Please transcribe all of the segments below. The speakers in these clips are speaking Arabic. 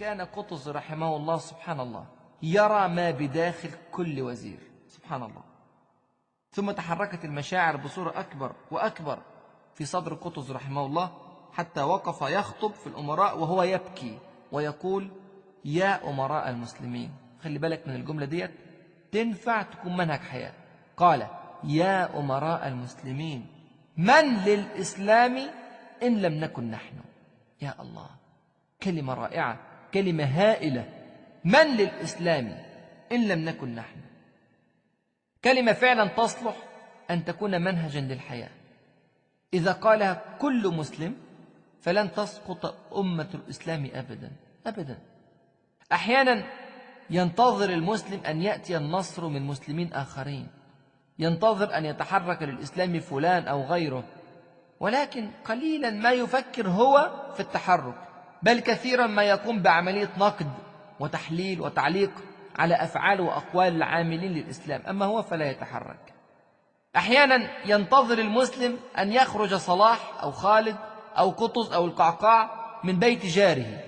كان قطز رحمه الله سبحان الله يرى ما بداخل كل وزير سبحان الله. ثم تحركت المشاعر بصورة أكبر وأكبر في صدر قطز رحمه الله، حتى وقف يخطب في الأمراء وهو يبكي ويقول: يا أمراء المسلمين. خلي بالك من الجملة ديت، تنفع تكون منهج حياة. قال: يا أمراء المسلمين، من للإسلام إن لم نكن نحن. يا الله، كلمة رائعة، كلمة هائلة. من للإسلام إن لم نكن نحن، كلمة فعلا تصلح أن تكون منهجا للحياة. إذا قالها كل مسلم فلن تسقط أمة الإسلام أبدا أبدا. أحيانا ينتظر المسلم أن يأتي النصر من مسلمين آخرين، ينتظر أن يتحرك للإسلام فلان أو غيره، ولكن قليلا ما يفكر هو في التحرك، بل كثيرا ما يقوم بعملية نقد وتحليل وتعليق على أفعال وأقوال العاملين للإسلام، أما هو فلا يتحرك. أحيانا ينتظر المسلم أن يخرج صلاح أو خالد أو قطز أو القعقاع من بيت جاره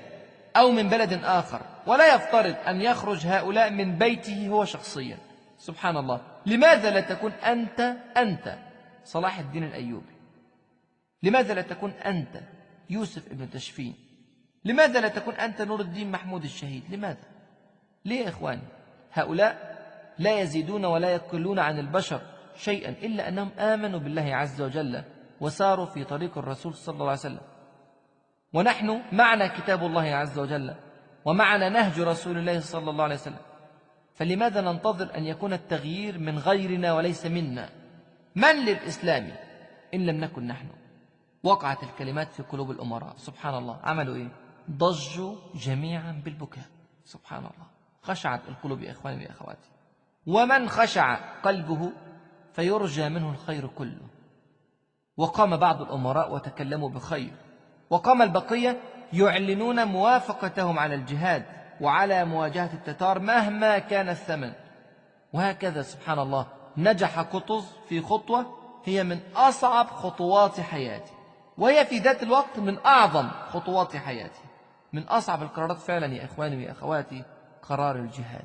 أو من بلد آخر، ولا يفترض أن يخرج هؤلاء من بيته هو شخصيا. سبحان الله، لماذا لا تكون أنت صلاح الدين الأيوبي؟ لماذا لا تكون أنت يوسف ابن تشفين؟ لماذا لا تكون أنت نور الدين محمود الشهيد؟ لماذا؟ ليه يا إخواني؟ هؤلاء لا يزيدون ولا يقلون عن البشر شيئا إلا أنهم آمنوا بالله عز وجل وساروا في طريق الرسول صلى الله عليه وسلم، ونحن معنا كتاب الله عز وجل ومعنا نهج رسول الله صلى الله عليه وسلم، فلماذا ننتظر أن يكون التغيير من غيرنا وليس منا؟ من للإسلام إن لم نكن نحن. وقعت الكلمات في قلوب الأمراء. سبحان الله، عملوا إيه؟ ضجوا جميعا بالبكاء. سبحان الله، خشعت القلوب يا إخواني وأخواتي. ومن خشع قلبه فيرجى منه الخير كله. وقام بعض الأمراء وتكلموا بخير، وقام البقية يعلنون موافقتهم على الجهاد وعلى مواجهة التتار مهما كان الثمن. وهكذا سبحان الله نجح قطز في خطوة هي من أصعب خطوات حياتي، وهي في ذات الوقت من أعظم خطوات حياتي. من أصعب القرارات فعلا يا إخواني وأخواتي قرار الجهاد،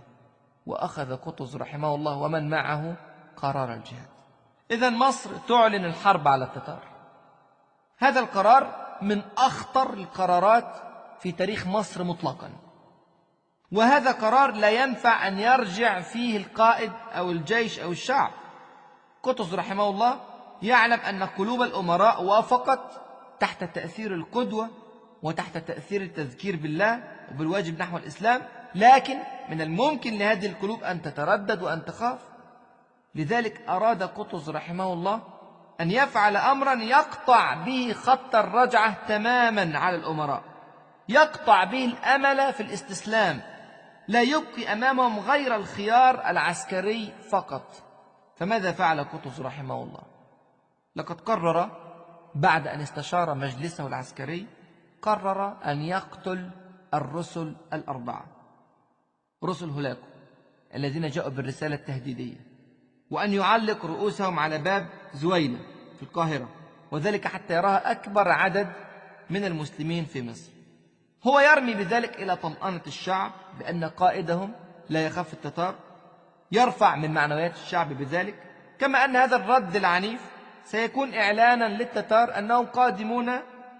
وأخذ قطز رحمه الله ومن معه قرار الجهاد. إذن مصر تعلن الحرب على التتار. هذا القرار من أخطر القرارات في تاريخ مصر مطلقا، وهذا قرار لا ينفع أن يرجع فيه القائد أو الجيش أو الشعب. قطز رحمه الله يعلم أن قلوب الأمراء وافقت تحت تأثير القدوة وتحت تأثير التذكير بالله وبالواجب نحو الإسلام، لكن من الممكن لهذه القلوب أن تتردد وأن تخاف. لذلك أراد قطز رحمه الله أن يفعل أمرا يقطع به خط الرجعة تماما على الأمراء، يقطع به الأمل في الاستسلام، لا يبقي أمامهم غير الخيار العسكري فقط. فماذا فعل قطز رحمه الله؟ لقد قرر بعد أن استشار مجلسه العسكري، قرر أن يقتل الرسل الأربعة، رسل هولاكو الذين جاءوا بالرسالة التهديدية، وأن يعلق رؤوسهم على باب زويلة في القاهرة، وذلك حتى يراها أكبر عدد من المسلمين في مصر. هو يرمي بذلك إلى طمأنة الشعب بأن قائدهم لا يخاف التتار، يرفع من معنويات الشعب بذلك، كما أن هذا الرد العنيف سيكون إعلانا للتتار أنهم قادمون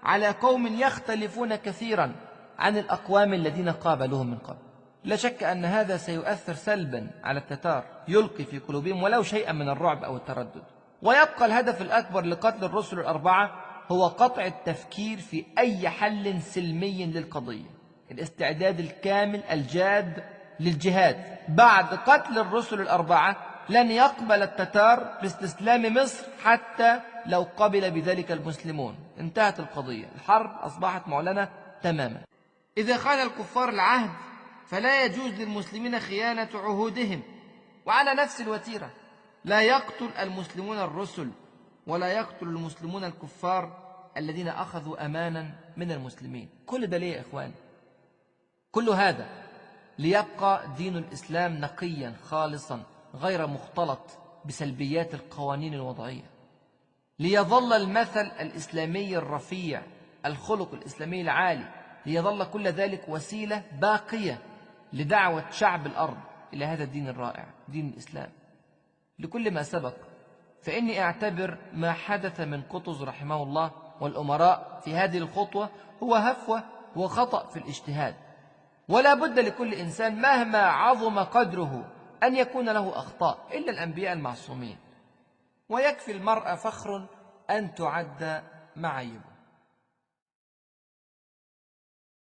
على قوم يختلفون كثيرا عن الأقوام الذين قابلوهم من قبل. لا شك أن هذا سيؤثر سلبا على التتار، يلقي في قلوبهم ولو شيئا من الرعب أو التردد. ويبقى الهدف الأكبر لقتل الرسل الأربعة هو قطع التفكير في أي حل سلمي للقضية، الاستعداد الكامل الجاد للجهاد. بعد قتل الرسل الأربعة لن يقبل التتار باستسلام مصر حتى لو قبل بذلك المسلمون. انتهت القضية، الحرب أصبحت معلنة تماما. إذا خان الكفار العهد فلا يجوز للمسلمين خيانة عهودهم. وعلى نفس الوتيرة لا يقتل المسلمون الرسل ولا يقتل المسلمون الكفار الذين أخذوا أمانا من المسلمين. كل ده ليه يا إخواني؟ كل هذا ليبقى دين الإسلام نقيا خالصا غير مختلط بسلبيات القوانين الوضعية، ليظل المثل الإسلامي الرفيع، الخلق الإسلامي العالي، ليظل كل ذلك وسيلة باقية لدعوة شعب الأرض إلى هذا الدين الرائع، دين الإسلام. لكل ما سبق فإني أعتبر ما حدث من قطز رحمه الله والأمراء في هذه الخطوة هو هفوة وخطأ في الاجتهاد، ولا بد لكل إنسان مهما عظم قدره أن يكون له أخطاء إلا الأنبياء المعصومين، ويكفي المرء فخر أن تعد معايبه.